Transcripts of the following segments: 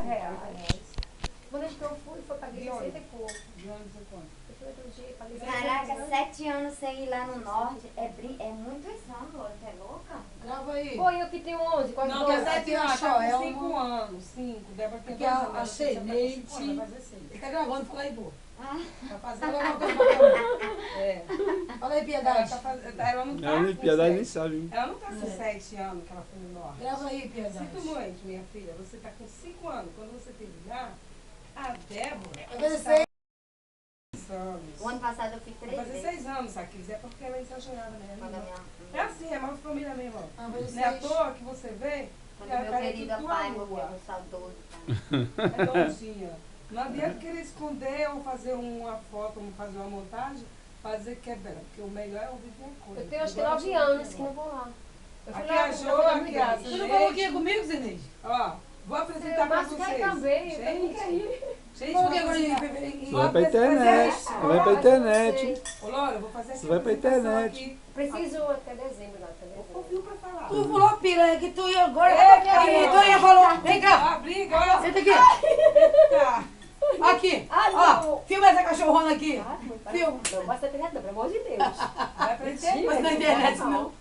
reais. Quando eu fui, foi paguei 60 e pouco. De onde você conta? Eu fui outro dia, paguei Caraca, 7 anos sem ir lá no norte. É muitos anos, Laura, tu é louca? Grava aí. Foi eu que tenho 11, quase Não, 12. que é 7 anos, achou, tá é com uma- 5 anos. 5. Débora tem Porque 2 anos. a Você tá com 5 Xenete- anos, vai fazer 6. Ele tá gravando, fala aí, pô. Tá fazendo alguma coisa bacana. É. Fala aí, Ela, Piedade. tá fazendo, ela não tá Ela nem com piedade nem sete. sabe, hein? Ela não tá com 7 anos que ela foi no norte. Grava aí, Piedade. Sinto muito, minha filha. Você tá com 5 anos. Quando você teve lá, a Débora... Vai fazer está 6 anos. O ano passado eu fiz Vai 3 fazer vezes. 6 anos, Saquis. É porque ela é exagerada Quando mesmo. a minha, É assim, é uma família mesmo. ó. Ah, vai fazer Não é à 6. toa que você vê quando que ela meu tá querido aqui tua pai morreu, rua. no saudoso pai. É donzinha. Não adianta querer esconder ou fazer uma foto, ou fazer uma montagem, fazer quebra. Porque o melhor é ouvir a coisa. Eu tenho acho que Igual 9 a gente anos que não vou lá. Eu fui Aqui lá a com Jo, meu aqui a amigo. Você não falou que ia comigo, Zenei? Ó, vou apresentar pra Márcio vocês. quer também, eu também quero Gente, ir. gente, Falou que vou agora em apresentar. fevereiro. Você vai pra internet. Você vai pra internet. Ô, Laura, eu vou fazer Você essa vai pra apresentação internet. aqui. Preciso até dezembro, lá, até Eu dezembro. confio pra falar. Tu falou, piranha, que tu ia agora. É, Que cara. tu ia falou. Vem cá. Ah, briga, ó. Senta aqui. Tá. Aqui. Ah, Ó, não. filma essa cachorrona aqui. Ah, não, para. Filma. Não basta ter não, pelo amor de Deus. Vai pra internet. Mas na internet não.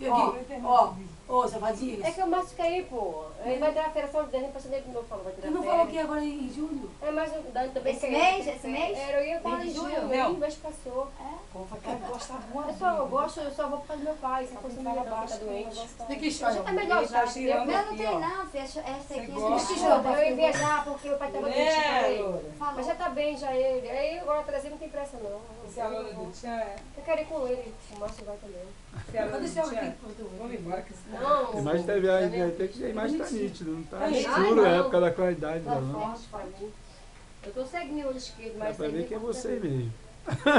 E aqui. Ó, ó, safadinha. É que o Márcio quer ir, pô. Ele vai tirar férias só de dezembro, passando ele de novo, falou, vai tirar Tu não férias. falou que ia agora em julho? É, mas o Dani também Esse quer. mês? Esse mês? Era, eu ia falar em Mês de julho, julho? nem o mês passou. Pô, vai querer gostar boa. Eu gosto, eu só vou por causa do meu pai, se fosse minha não, tá doente. Tem que Já tá chorar. melhor já, Tá girando. entendeu? Não, não tem não, filha. Essa aqui gosta? é Eu ia viajar porque meu pai tava doente É, também. Laura. Mas já tá bem, já ele. Aí agora trazer não tem pressa não. Esse é a Loura do Tchan, é? Eu quero ir com ele, o Márcio vai também. Esse é a Loura Cadê do esse homem Tchan? aqui? Vamos embora que esse Não. A imagem da viagem até que a imagem tá nítida, não tá Ai, escuro, não. é época da claridade Tá dela, não. forte pra mim. Eu tô cegando meu olho esquerdo, Dá mas... pra aí ver que é depois você eu vejo. mesmo.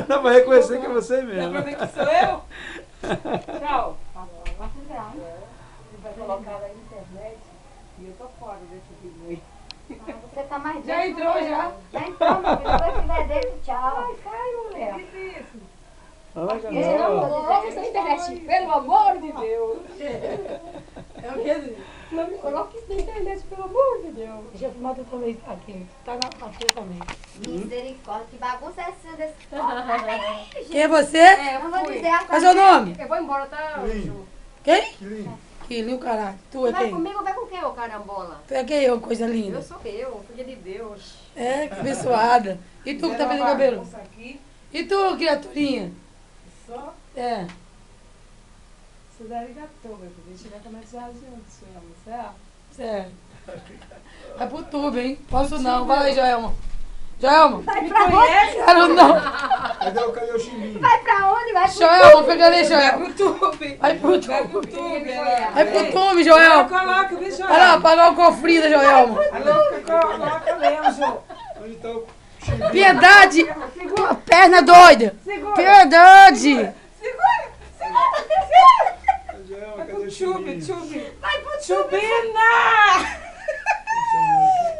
Dá pra reconhecer que é você Dá pra mesmo. ver que sou eu? Tchau. Vai colocar na internet e eu tô fora desse vídeo aí. Você tá mais Já dentro, entrou, né? já? Já entrou, meu filho. Agora que vai dentro, tchau. Ai, mulher. Que isso? Olha, Ele não janela. coloca isso na internet, pelo amor de Deus. É o quê? Não me coloque isso na internet, pelo amor de Deus. Deixa eu filmar tu também aqui. Tá na frente também. Misericórdia, que bagunça é essa desse... Quem é você? É, Não eu vou fui. dizer a Qual é seu nome? Eu vou embora, tá? Lindo. Quem? Que lindo. Que lindo, caralho. Tu é Vai quem? comigo ou vai com quem, ô carambola? Tu é quem, ô coisa Eu linda? sou eu, filha de Deus. É, que abençoada. E tu que tá fazendo cabelo? Isso aqui, E tu, criaturinha? só É. isso daí gatou, meu filho. Deixa eu ver como é que você chama, certo? Certo. Vai pro tubo, hein? Posso não. Vai lá, Joelma. Joelma. Me conhece? Quero não. Cadê o chimbinho? Vai pra onde? Vai pro... Joelma, pega ali, Vai Joelma. pro tube. Vai pro Vai tubo. pro tube. Vai pro tubo, Joelma. Coloca, viu, Joel? Vai lá, pagar o cofrinho da Joelma. Coloca mesmo, Joel. Onde tá o chimbinho? Piedade. Tua perna doida. Segura. Piedade. Joelma, cadê o Tube, chimbinho? tube. Vai pro Tubina!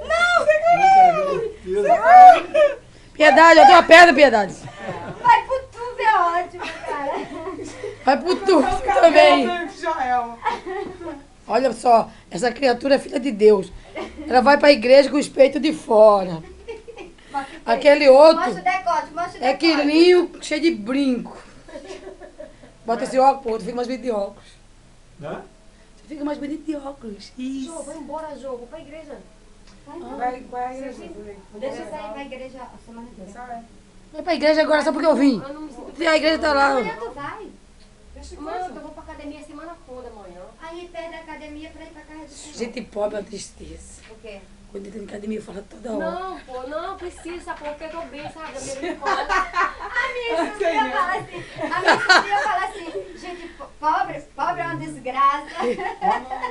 Não! Piedade, ó, tua perna, Piedade. Vai pro tubo, é ótimo, cara. Vai pro tubo também. Joel. Olha só, essa criatura é filha de Deus. Ela vai pra igreja com os peitos de fora. Aquele outro Mostra o decote, mostra o decote. é quilinho cheio de brinco. Bota esse óculos, pô, tu fica mais bonito de óculos. Hã? Tu fica mais bonito de óculos. Jô, Isso. vai embora, Jô, vou pra igreja. Vai, Deixa eu sair pra igreja a semana que vem. Vai pra igreja agora só porque eu vim. Eu não me sinto E a igreja tá lá. Amanhã tu vai. Mano, eu vou pra academia a semana toda amanhã. Aí perde a academia pra ir pra casa do Senhor. Gente pobre é uma tristeza. O quê? Quando entra na academia, fala toda hora. Não, pô, não precisa, pô, porque eu tô bem, sabe? A minha vida fora. A minha sobrinha fala assim, a minha sobrinha fala assim, gente, pobre é uma desgraça.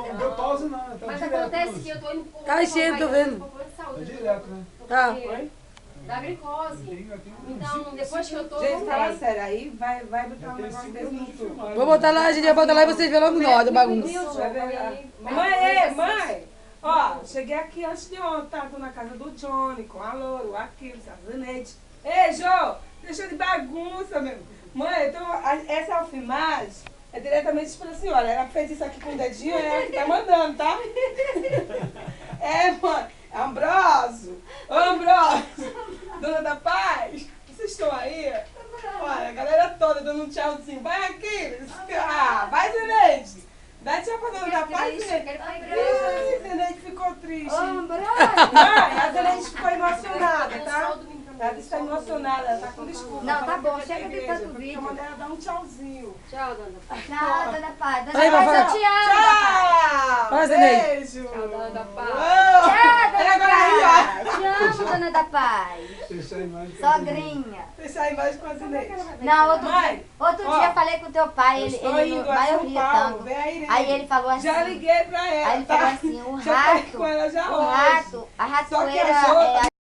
Não deu pausa não, tá Mas direto. acontece que eu tô indo por Tá enchendo, tô vendo. problema de Tá saúde. direto, né? Tá. Da glicose. Eu tenho Então, depois que eu tô, Gente, fala voltei. sério, aí vai botar um tenho negócio 5 desse no minutos de YouTube. filmagem. Vou botar lá, a gente vai botar lá e vocês verão logo nós, da bagunça. Vai ver. Mãe, ó, cheguei aqui antes de ontem, tá? Tô na casa do Johnny, com a Loura, o Aquiles, a Zanete. Ei, Jô, deixa de bagunça, meu. Mãe, então, essa é a filmagem, é diretamente pra senhora. Ela fez isso aqui com o dedinho, é ela que tá mandando, tá? É, mãe, é um brother. tchauzinho. Vai, Aquiles. Ah, vai, Zeneide. Dá tchau pra dona da paz, Zeneide. Ih, Zeneide ficou triste. Mãe, a Zeneide ficou emocionada, tá? Ela está emocionada, ela tá com desculpa. Não, tá Ela bom, quer ir pra chega de igreja, tanto porque vídeo. eu mandei ela dar um tchauzinho. Tchau, Dona Paz. Dona Aí, Paz, papai. eu te amo, Dona Paz. Tchau! Vai, Zeneide. Beijo! Tchau, Dona da Paz. Uou! Tchau, Dona Ela agora aí, ó. Paz. Te amo, Dona da Paz. Deixa a imagem. Sogrinha. Deixa a imagem com a Zeneide. Não, Mãe, outro ó, dia eu falei com teu pai, Eu ele estou não indo a vai São rir Paulo, tanto. vem aí, Aí ele falou assim. Já liguei pra ela, Aí ele tá? falou assim, o Já falei rato, com ela já o hoje. rato, a Só que ratoeira a Jô é